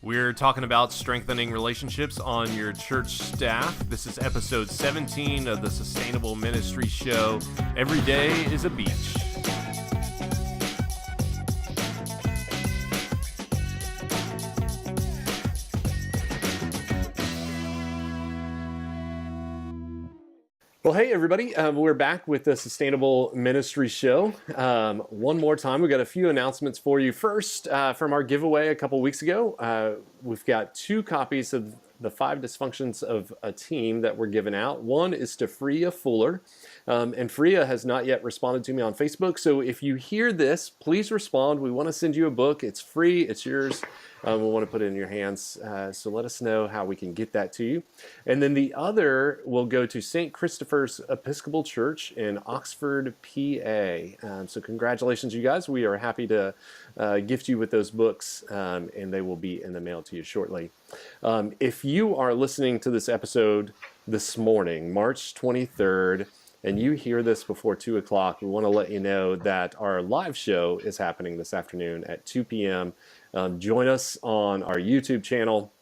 We're talking about strengthening relationships on your church staff. This is episode 17 of the Sustainable Ministry Show. Every day is a beach. Well, hey, everybody. We're back with the Sustainable Ministry Show. One more time, we've got a few announcements for you. First, from our giveaway a couple weeks ago, we've got 2 copies of the 5 Dysfunctions of a Team that we're giving out. One is to Freya Fuller, and Freya has not yet responded to me on Facebook. So if you hear this, please respond. We want to send you a book. It's free. It's yours. We want to put it in your hands. So let us know how we can get that to you. And then the other will go to St. Christopher's Episcopal Church in Oxford, PA. So congratulations, you guys. We are happy to gift you with those books, and they will be in the mail to you shortly. If you are listening to this episode this morning, March 23rd, and you hear this before 2 o'clock, we want to let you know that our live show is happening this afternoon at 2 p.m. Join us on our YouTube channel.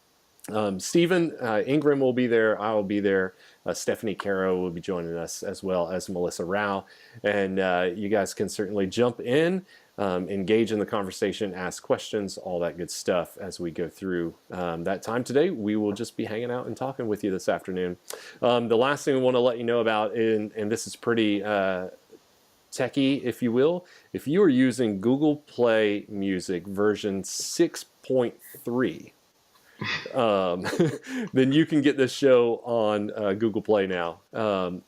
Stephen Ingram will be there. I will be there. Stephanie Carroll will be joining us, as well as Melissa Rao. And you guys can certainly jump in, engage in the conversation, ask questions, all that good stuff as we go through that time today. We will just be hanging out and talking with you this afternoon. The last thing we want to let you know about, and this is pretty techie, if you will, if you are using Google Play Music version 6.3, then you can get this show on Google Play now.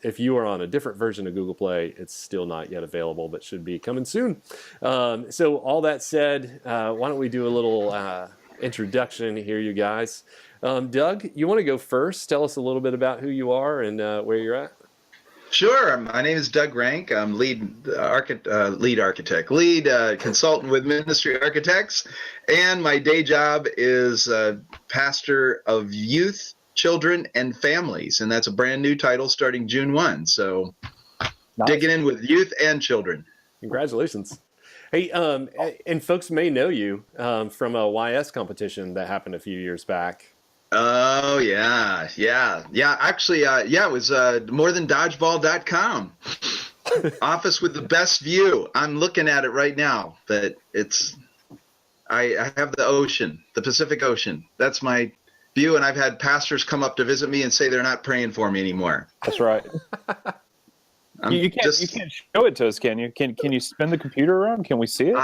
If you are on a different version of Google Play, it's still not yet available, but should be coming soon. So all that said, why don't we do a little introduction here, you guys. Doug, you want to go first? Tell us a little bit about who you are and where you're at. Sure. My name is Doug Ranck. I'm lead consultant with Ministry Architects, and my day job is pastor of youth, children, and families, and that's a brand new title starting June 1. So nice. Digging in with youth and children. Congratulations. Hey, and folks may know you from a YS competition that happened a few years back. Oh, yeah. Actually, it was morethandodgeball.com. Office with the best view. I'm looking at it right now, but I have the ocean, the Pacific Ocean. That's my view, and I've had pastors come up to visit me and say they're not praying for me anymore. That's right. You can't show it to us, can you? Can you spin the computer around? Can we see it?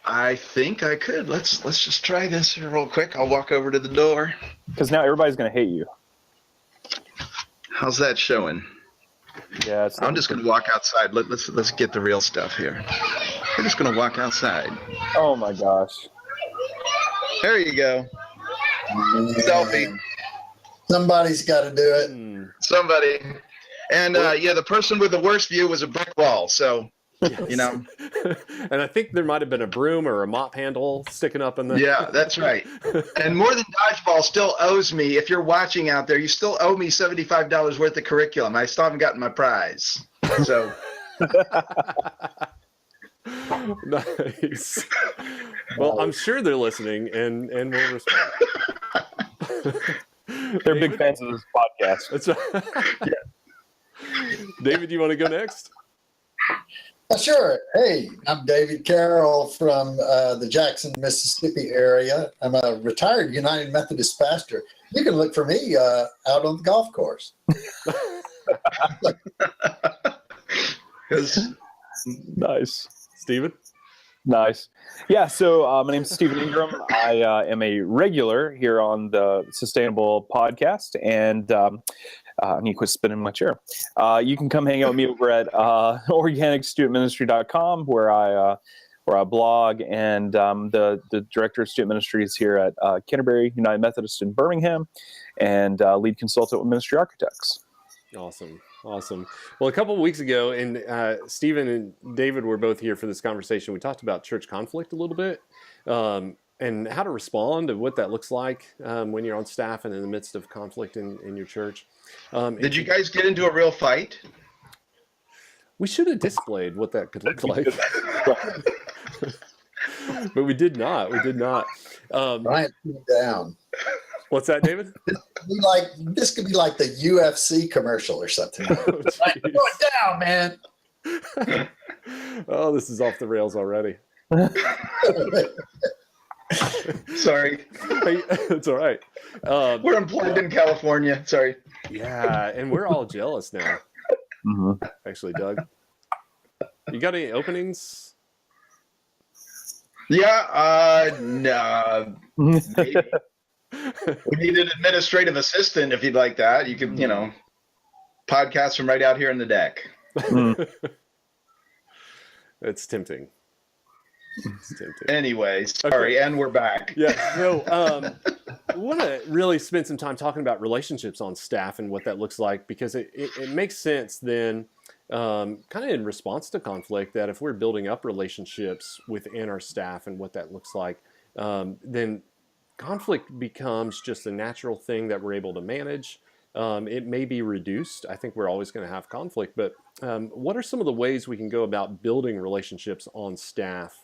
I think I could. Let's just try this here real quick. I'll walk over to the door. Because now everybody's going to hate you. How's that showing? Yeah, I'm just going to walk outside. Let's get the real stuff here. We're just going to walk outside. Oh my gosh. There you go. Selfie. Somebody's got to do it. Somebody. And the person with the worst view was a brick wall. So, yes. You know. And I think there might have been a broom or a mop handle sticking up in the. Yeah, that's right. And More Than Dodgeball still owes me. If you're watching out there, you still owe me $75 worth of curriculum. I still haven't gotten my prize. So. Nice. Well, I'm sure they're listening and will respond. They're big fans of this podcast. That's right. Yeah. David, you want to go next? Sure. Hey, I'm David Carroll from the Jackson, Mississippi area. I'm a retired United Methodist pastor. You can look for me out on the golf course. Nice. Stephen? Nice. Yeah, so my name is Stephen Ingram. I am a regular here on the Sustainable podcast, and I need to quit spinning my chair. You can come hang out with me over at organicstudentministry.com, where I blog, and the director of student ministries here at Canterbury United Methodist in Birmingham, and lead consultant with Ministry Architects. Awesome. Well, a couple of weeks ago, and Stephen and David were both here for this conversation. We talked about church conflict a little bit, and how to respond and what that looks like when you're on staff and in the midst of conflict in your church. Did you guys get into a real fight? We should have displayed what that could look like. But we did not. We did not. Bryant down. What's that, David? This could be like the UFC commercial or something. Oh, Right, geez. throw it down, man. Oh, this is off the rails already. Sorry. Hey, it's all right. We're unplugged in California. Sorry. Yeah, and we're all jealous now. Mm-hmm. Actually, Doug, you got any openings? Yeah, no. Maybe. We need an administrative assistant if you'd like that. You could, podcast from right out here in the deck. It's tempting. It's tempting. Anyway, sorry, and we're back. Yeah, no, we want to really spend some time talking about relationships on staff and what that looks like, because it makes sense then, kind of in response to conflict, that if we're building up relationships within our staff and what that looks like, then conflict becomes just a natural thing that we're able to manage. It may be reduced. I think we're always going to have conflict, but what are some of the ways we can go about building relationships on staff?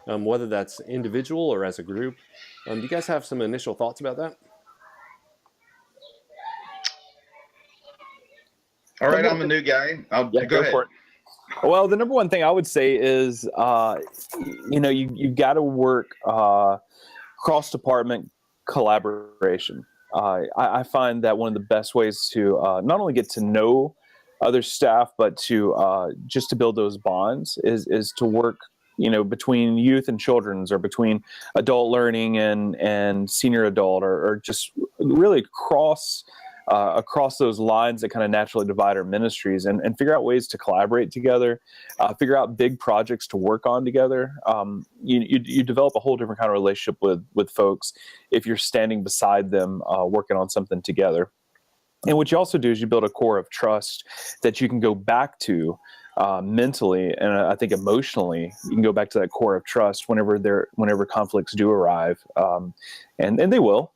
Whether that's individual or as a group. Do you guys have some initial thoughts about that? All right, I'm a new guy. Go ahead. For it. Well, the number one thing I would say is, you've got to work cross-department collaboration. I find that one of the best ways to not only get to know other staff, but to just to build those bonds is to work between youth and children's, or between adult learning and senior adult, or just really across those lines that kind of naturally divide our ministries, and figure out ways to collaborate together, figure out big projects to work on together. You develop a whole different kind of relationship with folks if you're standing beside them, working on something together. And what you also do is you build a core of trust that you can go back to mentally, and I think emotionally. You can go back to that core of trust whenever conflicts do arrive, and they will.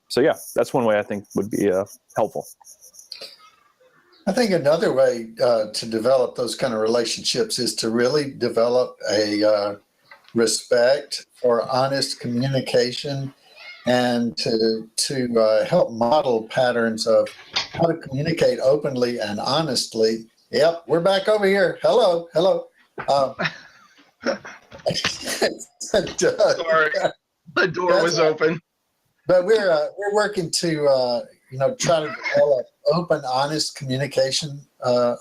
So yeah, that's one way I think would be helpful. I think another way to develop those kind of relationships is to really develop a respect for honest communication, and to help model patterns of how to communicate openly and honestly. Yep, we're back over here. Hello. Sorry, the door was open. But we're working to try to develop open, honest communication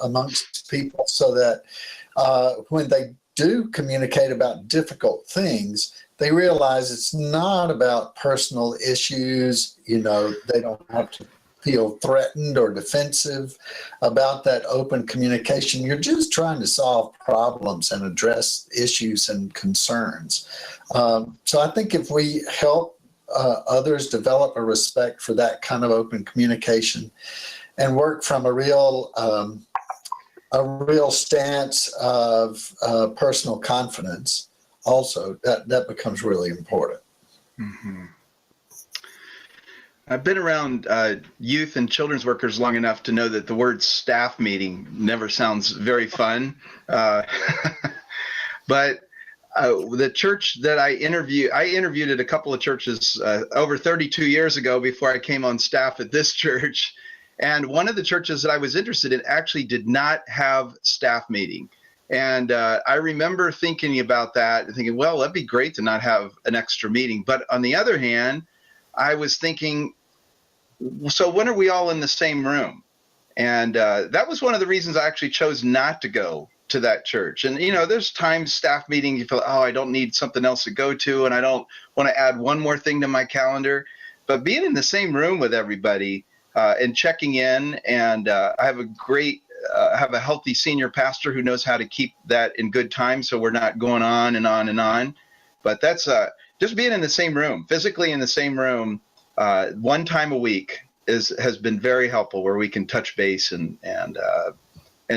amongst people, so that when they do communicate about difficult things, they realize it's not about personal issues. They don't have to feel threatened or defensive about that open communication. You're just trying to solve problems and address issues and concerns. So I think if we help others develop a respect for that kind of open communication, and work from a real stance of personal confidence, also that becomes really important. Mm-hmm. I've been around youth and children's workers long enough to know that the word staff meeting never sounds very fun. But the church that I interviewed at a couple of churches over 32 years ago before I came on staff at this church. And one of the churches that I was interested in actually did not have staff meeting. And I remember thinking about that and thinking, well, that'd be great to not have an extra meeting. But on the other hand, I was thinking, so when are we all in the same room? And that was one of the reasons I actually chose not to go to that church. And, there's times staff meeting, you feel, I don't need something else to go to, and I don't want to add one more thing to my calendar. But being in the same room with everybody and checking in, and I have a healthy senior pastor who knows how to keep that in good time, so we're not going on and on and on. But that's just being in the same room, physically in the same room, one time a week has been very helpful, where we can touch base and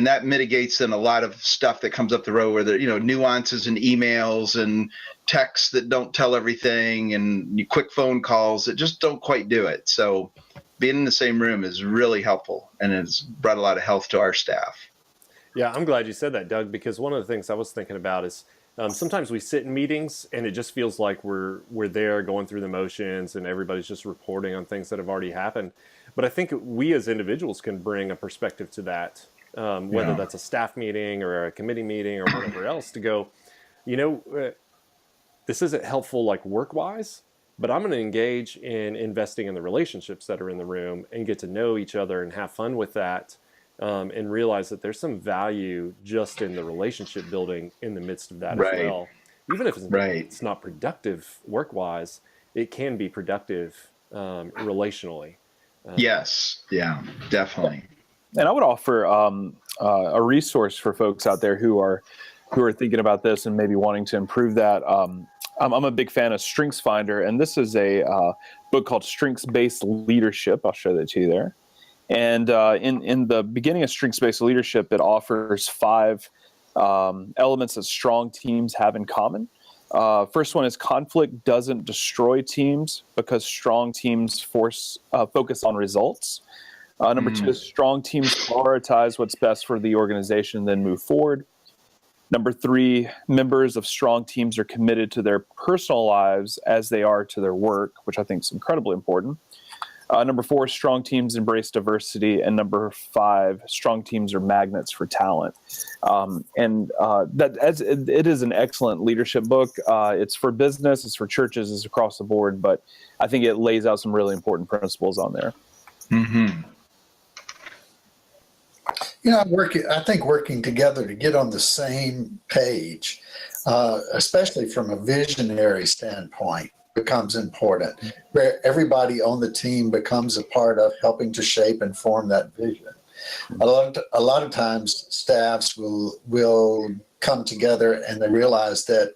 that mitigates then a lot of stuff that comes up the road, where there nuances and emails and texts that don't tell everything, and quick phone calls that just don't quite do it. So being in the same room is really helpful, and it's brought a lot of health to our staff. Yeah, I'm glad you said that, Doug, because one of the things I was thinking about is Sometimes we sit in meetings and it just feels like we're there going through the motions and everybody's just reporting on things that have already happened. But I think we as individuals can bring a perspective to that, whether that's a staff meeting or a committee meeting or whatever else, to go, this isn't helpful like work-wise, but I'm going to engage in investing in the relationships that are in the room and get to know each other and have fun with that, and realize that there's some value just in the relationship building in the midst of that as well. Even if it's not productive work-wise, it can be productive relationally. Yes. Yeah, definitely. And I would offer a resource for folks out there who are thinking about this and maybe wanting to improve that. I'm a big fan of StrengthsFinder, and this is a book called Strengthsbased Leadership. I'll show that to you there. And in the beginning of Strengths-Based Leadership, it offers 5 elements that strong teams have in common. First one is conflict doesn't destroy teams because strong teams focus on results. Number 2 is strong teams prioritize what's best for the organization, then move forward. Number 3, members of strong teams are committed to their personal lives as they are to their work, which I think is incredibly important. Number 4, strong teams embrace diversity. And number 5, strong teams are magnets for talent. It is an excellent leadership book. It's for business, it's for churches, it's across the board, but I think it lays out some really important principles on there. Mm-hmm. I think working together to get on the same page, especially from a visionary standpoint, becomes important, where everybody on the team becomes a part of helping to shape and form that vision. A lot of times staffs will come together and they realize that,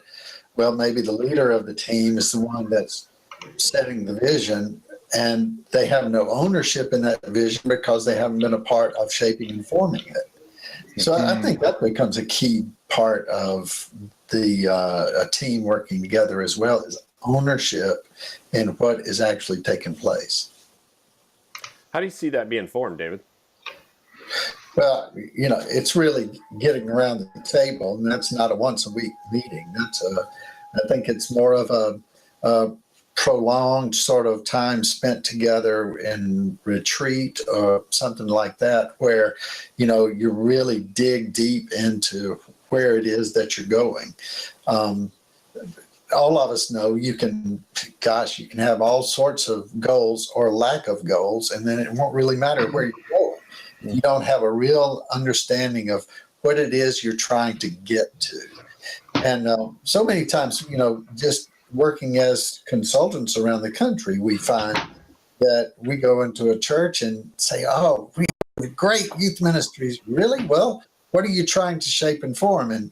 well, maybe the leader of the team is the one that's setting the vision, and they have no ownership in that vision because they haven't been a part of shaping and forming it. So I think that becomes a key part of a team working together as well, is ownership in what is actually taking place. How do you see that being formed, David? Well, it's really getting around the table, and that's not a once a week meeting. I think it's more of a prolonged sort of time spent together in retreat or something like that, where you really dig deep into where it is that you're going. All of us know you can have all sorts of goals or lack of goals, and then it won't really matter where you go. You don't have a real understanding of what it is you're trying to get to. And so many times, just working as consultants around the country, we find that we go into a church and say, oh, we have great youth ministries. Really? Well, what are you trying to shape and form? And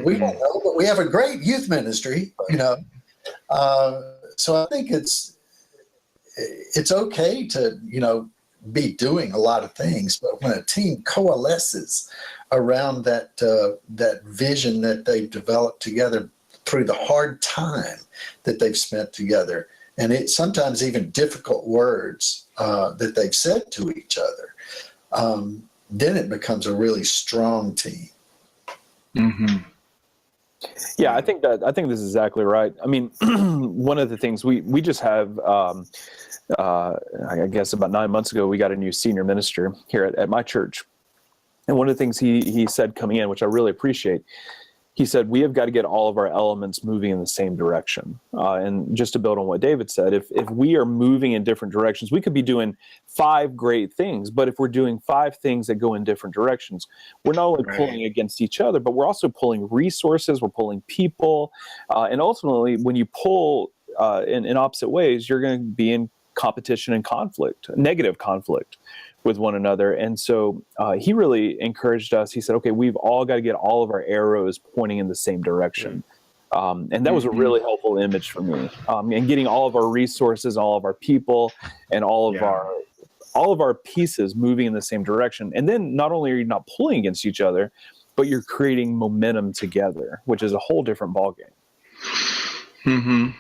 we don't know, but we have a great youth ministry, So I think it's okay to, be doing a lot of things, but when a team coalesces around that vision that they've developed together through the hard time that they've spent together, and it's sometimes even difficult words that they've said to each other, then it becomes a really strong team. Mm-hmm. Yeah, I think this is exactly right. I mean, one of the things we just have, I guess about 9 months ago, we got a new senior minister here at my church. And one of the things he said coming in, which I really appreciate, he said, we have got to get all of our elements moving in the same direction. And just to build on what David said, if we are moving in different directions, we could be doing 5 great things, but if we're doing 5 things that go in different directions, we're not only pulling against each other, but we're also pulling resources, we're pulling people. And ultimately, when you pull in opposite ways, you're going to be in competition and conflict, negative conflict with one another. And so he really encouraged us. He said, okay, we've all got to get all of our arrows pointing in the same direction. And that was a really helpful image for me. And getting all of our resources, all of our people, and all of our pieces moving in the same direction. And then not only are you not pulling against each other, but you're creating momentum together, which is a whole different ballgame. Mm-hmm.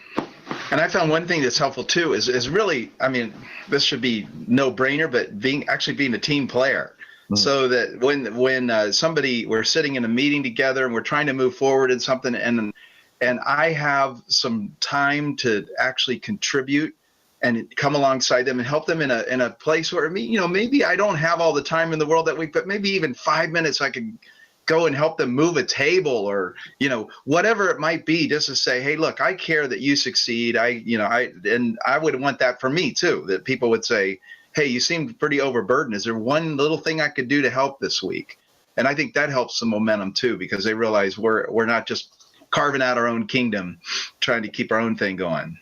And I found one thing that's helpful too is really, I mean, this should be no brainer, but being a team player. so that when we're sitting in a meeting together and we're trying to move forward in something, and I have some time to actually contribute and come alongside them and help them in a place where maybe I don't have all the time in the world that week, but maybe even 5 minutes I could go and help them move a table, or whatever it might be, just to say, hey, look, I care that you succeed. I would want that for me too, that people would say, hey, you seem pretty overburdened. Is there one little thing I could do to help this week? And I think that helps the momentum too, because they realize we're not just carving out our own kingdom, trying to keep our own thing going.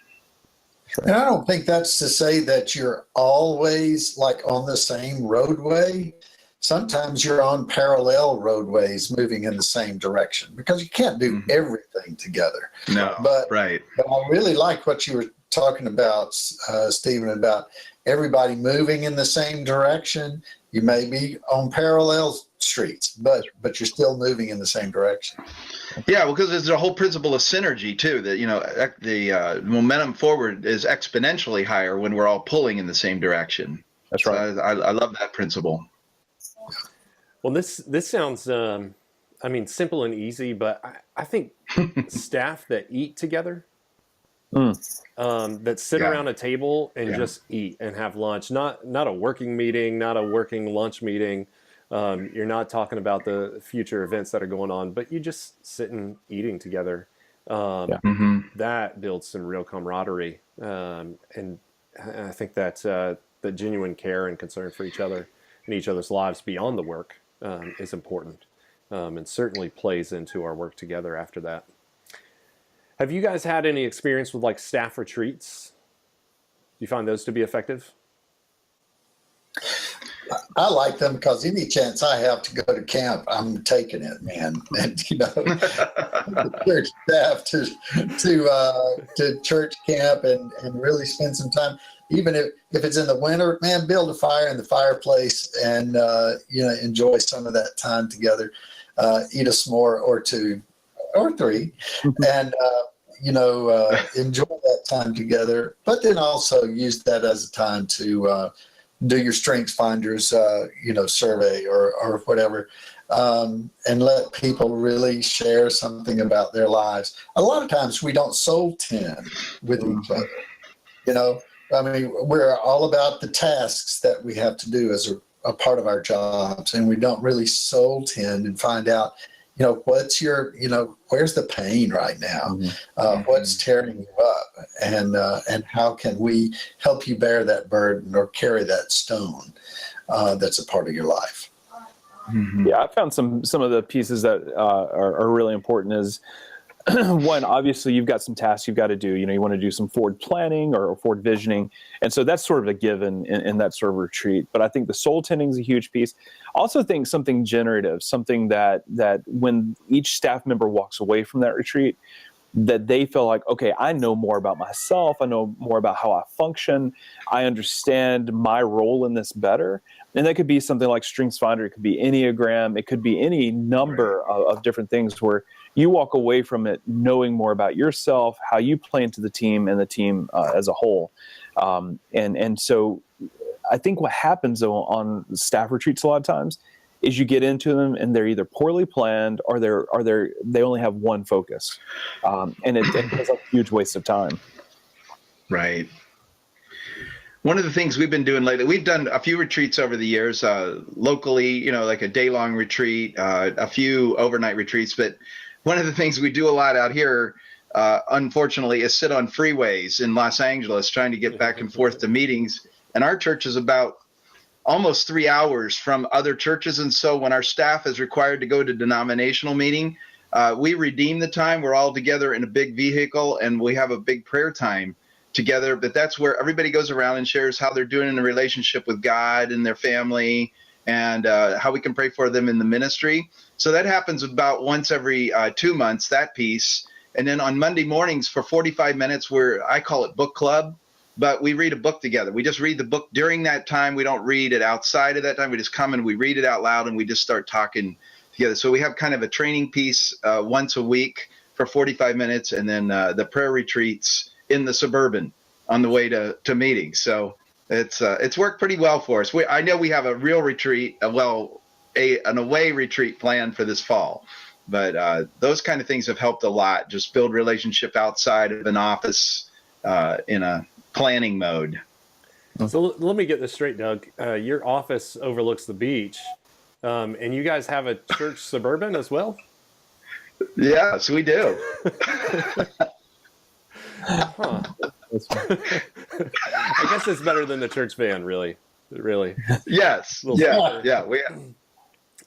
And I don't think that's to say that you're always like on the same roadway. Sometimes you're on parallel roadways moving in the same direction, because you can't do everything together. No, right. But I really like what you were talking about, Stephen, about everybody moving in the same direction. You may be on parallel streets, but you're still moving in the same direction. Yeah, because there's a whole principle of synergy too, that the momentum forward is exponentially higher when we're all pulling in the same direction. That's right. So I love that principle. Well, this sounds, simple and easy, but I think staff that eat together, that sit around a table and just eat and have lunch, not a working meeting, not a working lunch meeting. You're not talking about the future events that are going on, but you just sitting eating together. That builds some real camaraderie. And I think that the genuine care and concern for each other and each other's lives beyond the work is important, and certainly plays into our work together after that. Have you guys had any experience with like staff retreats? Do you find those to be effective? I like them because any chance I have to go to camp, I'm taking it, man. And church staff to church camp and really spend some time. Even if it's in the winter, man, build a fire in the fireplace and enjoy some of that time together. Eat a s'more or two or three, and enjoy that time together. But then also use that as a time to do your StrengthsFinders, survey or whatever, and let people really share something about their lives. A lot of times we don't soul tend with each other. We're all about the tasks that we have to do as a part of our jobs, and we don't really soul tend and find out, what's where's the pain right now? What's tearing you up? And how can we help you bear that burden or carry that stone that's a part of your life? Yeah, I found some of the pieces that are really important is, one, obviously you've got some tasks you've got to do. You want to do some forward planning or forward visioning. And so that's sort of a given in that sort of retreat. But I think the soul tending is a huge piece. I also think something generative, something that when each staff member walks away from that retreat, that they feel like, okay, I know more about myself. I know more about how I function. I understand my role in this better. And that could be something like StrengthsFinder. It could be Enneagram. It could be any number of different things where you walk away from it knowing more about yourself, how you play into the team and the team as a whole. And so I think what happens though on staff retreats a lot of times is you get into them and they're either poorly planned or they only have one focus. And it's a huge waste of time. Right. One of the things we've been doing lately, we've done a few retreats over the years, locally, like a day-long retreat, a few overnight retreats. But one of the things we do a lot out here, unfortunately, is sit on freeways in Los Angeles trying to get back and forth to meetings. And our church is about almost 3 hours from other churches. And so when our staff is required to go to denominational meeting, we redeem the time. We're all together in a big vehicle and we have a big prayer time together. But that's where everybody goes around and shares how they're doing in a relationship with God and their family and how we can pray for them in the ministry. So that happens about once every 2 months, that piece. And then on Monday mornings for 45 minutes, I call it book club, but we read a book together. We just read the book during that time. We don't read it outside of that time. We just come and we read it out loud and we just start talking together. So we have kind of a training piece once a week for 45 minutes and then the prayer retreats in the Suburban on the way to meetings. So It's worked pretty well for us. I know we have a real retreat, an away retreat planned for this fall, but those kind of things have helped a lot. Just build relationship outside of an office in a planning mode. So let me get this straight, Doug. Your office overlooks the beach, and you guys have a church suburban as well? Yes, we do. Huh. I guess it's better than the church van, really. Yes. Little Yeah.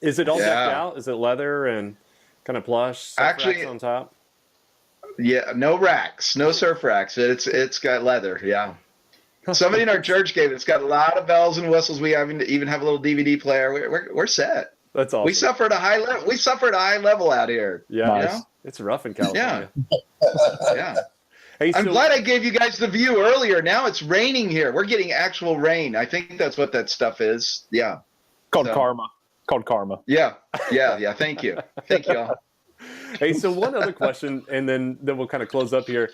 Is it all decked out? Is it leather and kind of plush? Surf Actually, racks on top. Yeah, no racks, no surf racks. It's got leather. Yeah. Somebody in our church gave it. It's got a lot of bells and whistles. We even have a little DVD player. We're set. That's awesome. We suffered a high level. We suffered a high level out here. Yeah, Nice. It's rough in California. Yeah. Hey, I'm glad I gave you guys the view earlier. Now it's raining here. We're getting actual rain. I think that's what that stuff is. Yeah. Called karma. Yeah. Thank you. Thank you all. Hey, so one other question, and then we'll kind of close up here.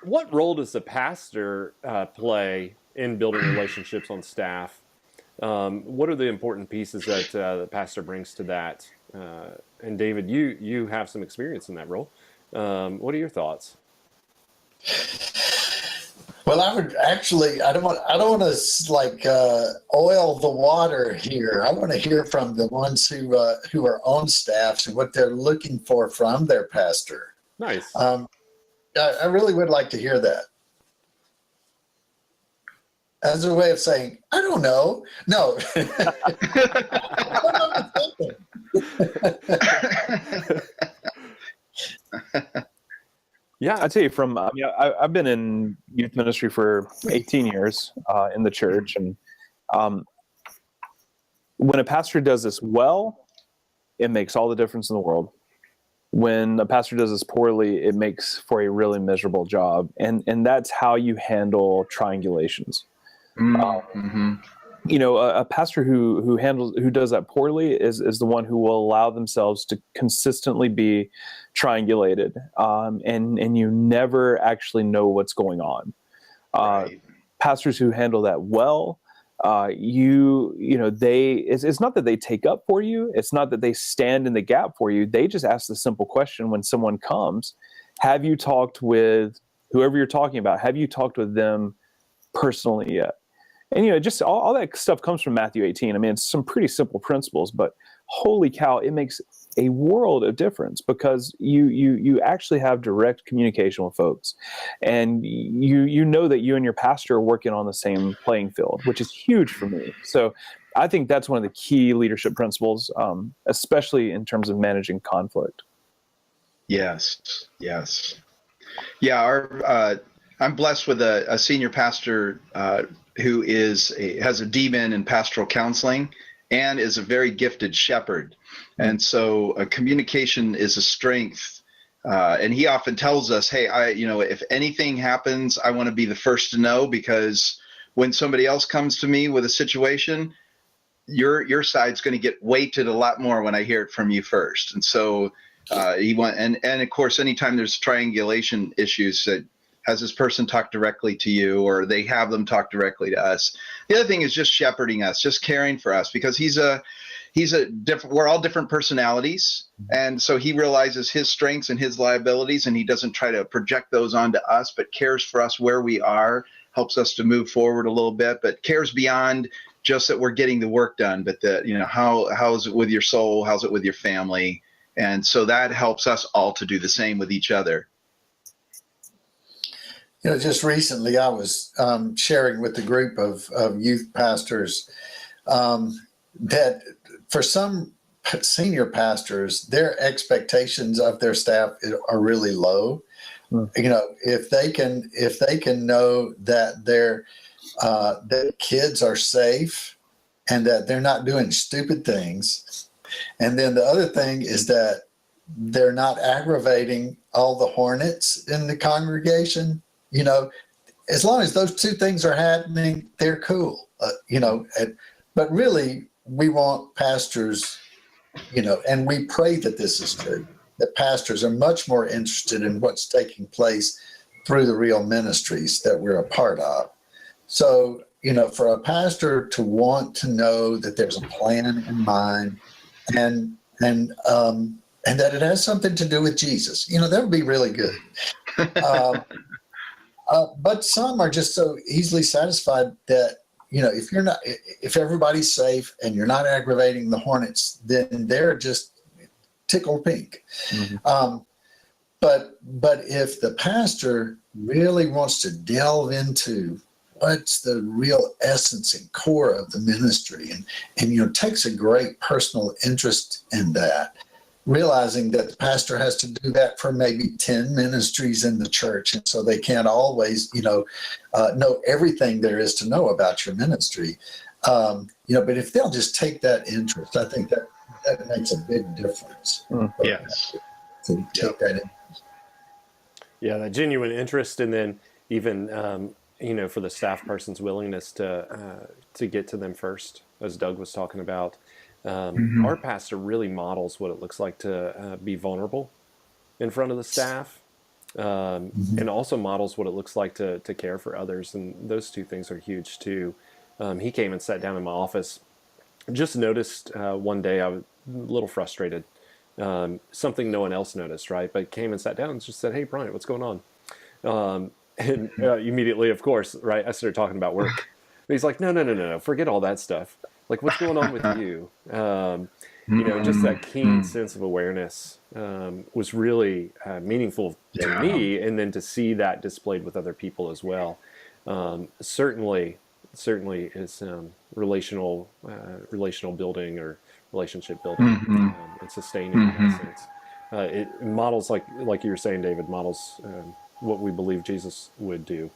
What role does the pastor play in building relationships on staff? What are the important pieces that the pastor brings to that? And David, you have some experience in that role. What are your thoughts? Well, I would actually, I don't want to oil the water here. I want to hear from the ones who are on staffs and what they're looking for from their pastor. Nice. I really would like to hear that. As a way of saying, I don't know. No. Yeah, I tell you, I've been in youth ministry for 18 years in the church, and when a pastor does this well, it makes all the difference in the world. When a pastor does this poorly, it makes for a really miserable job, and that's how you handle triangulations. Mm-hmm. A pastor who does that poorly is the one who will allow themselves to consistently be triangulated, and you never actually know what's going on. Right. Pastors who handle that well, it's not that they take up for you, it's not that they stand in the gap for you. They just ask the simple question when someone comes: have you talked with whoever you're talking about? Have you talked with them personally yet? And, just all that stuff comes from Matthew 18. I mean, it's some pretty simple principles, but holy cow, it makes a world of difference because you actually have direct communication with folks. And you know that you and your pastor are working on the same playing field, which is huge for me. So I think that's one of the key leadership principles, especially in terms of managing conflict. Yes. Yeah, I'm blessed with a senior pastor who has a DMin in pastoral counseling and is a very gifted shepherd. And so communication is a strength. And he often tells us, hey, if anything happens, I want to be the first to know, because when somebody else comes to me with a situation, your side's going to get weighted a lot more when I hear it from you first. And so and of course, anytime there's triangulation issues, that has this person talk directly to you, or they have them talk directly to us. The other thing is just shepherding us, just caring for us, because he's a different, we're all different personalities. And so he realizes his strengths and his liabilities, and he doesn't try to project those onto us, but cares for us where we are, helps us to move forward a little bit, but cares beyond just that we're getting the work done, but that, how's it with your soul? How's it with your family? And so that helps us all to do the same with each other. Just recently I was sharing with a group of youth pastors that for some senior pastors, their expectations of their staff are really low. If they can know that their kids are safe and that they're not doing stupid things. And then the other thing is that they're not aggravating all the hornets in the congregation. As long as those two things are happening, they're cool. But really, we want pastors, and we pray that this is true, that pastors are much more interested in what's taking place through the real ministries that we're a part of. So, for a pastor to want to know that there's a plan in mind and that it has something to do with Jesus, that would be really good. But some are just so easily satisfied that, if everybody's safe and you're not aggravating the hornets, then they're just tickled pink. Mm-hmm. But if the pastor really wants to delve into what's the real essence and core of the ministry and takes a great personal interest in that, realizing that the pastor has to do that for maybe 10 ministries in the church. And so they can't always, know everything there is to know about your ministry. But if they'll just take that interest, I think that makes a big difference. Yes. To take that interest. Yeah, that genuine interest, and then even, for the staff person's willingness to get to them first, as Doug was talking about. Our pastor really models what it looks like to be vulnerable in front of the staff, and also models what it looks like to care for others. And those two things are huge too. He came and sat down in my office. Just noticed one day I was a little frustrated. Something no one else noticed, right? But came and sat down and just said, "Hey, Bryant, what's going on?" And immediately, of course, right, I started talking about work. And he's like, no, forget all that stuff. Like, what's going on with you? Just that keen sense of awareness was really meaningful to me, and then to see that displayed with other people as well. Certainly is relational building or relationship building and sustaining in that sense. It models, like you were saying, David, models what we believe Jesus would do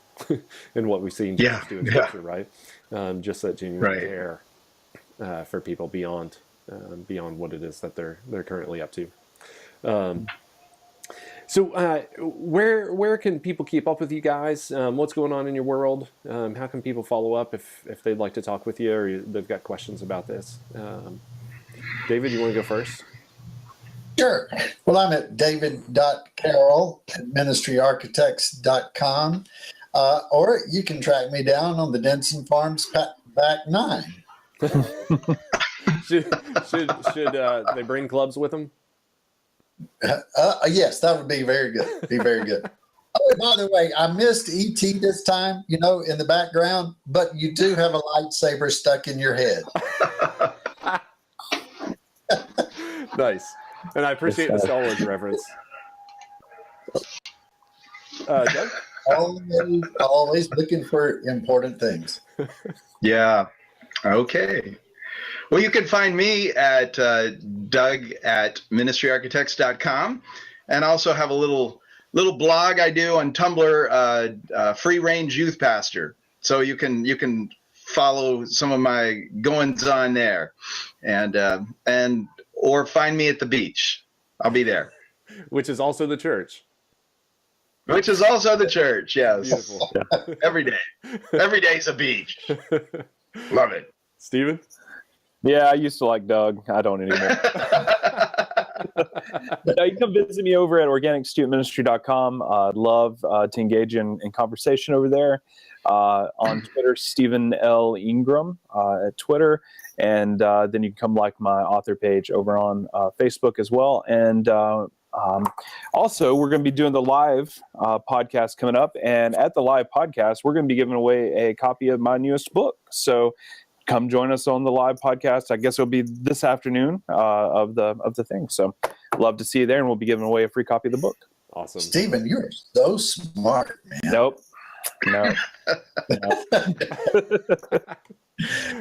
and what we've seen Jesus do in Scripture, right? Just that genuine care for people beyond what it is that they're currently up to. So where can people keep up with you guys? What's going on in your world? How can people follow up if they'd like to talk with you or they've got questions about this? David, you want to go first? Sure. Well, I'm at david.carroll@ministryarchitects.com, or you can track me down on the Denson Farms back 9. should they bring clubs with them? Yes, that would be very good. Be very good. Oh, by the way, I missed ET this time, in the background, but you do have a lightsaber stuck in your head. Nice. And I appreciate the Star Wars reference. Doug? Always looking for important things. Yeah. Okay. Well, you can find me at Doug@ministryarchitects.com, and I also have a little blog I do on Tumblr, Free Range Youth Pastor. So you can follow some of my goings on there, and or find me at the beach. I'll be there. Which is also the church. Which is also the church, yes. Beautiful. Every day. Every day's a beach. Love it. Steven? Yeah, I used to like Doug. I don't anymore. But you can come visit me over at organicstudentministry.com. I'd love to engage in conversation over there. On Twitter, Stephen L. Ingram at Twitter. And then you can come like my author page over on Facebook as well. And also, we're going to be doing the live podcast coming up. And at the live podcast, we're going to be giving away a copy of my newest book. So come join us on the live podcast. I guess it'll be this afternoon of the thing. So love to see you there, and we'll be giving away a free copy of the book. Awesome. Stephen, you're so smart, man. Nope. No.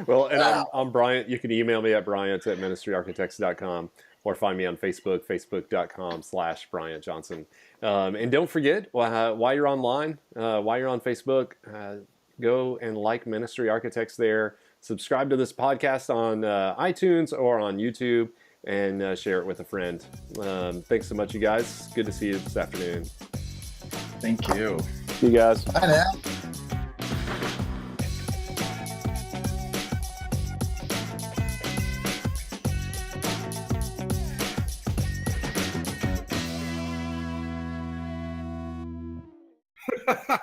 Well, and I'm Bryant. You can email me at bryant@ministryarchitects.com or find me on Facebook, facebook.com/Bryant Johnson. And don't forget, while you're online, while you're on Facebook, go and like Ministry Architects there. Subscribe to this podcast on iTunes or on YouTube, and share it with a friend. Thanks so much, you guys. Good to see you this afternoon. Thank you. See you guys. Bye now. Ha ha!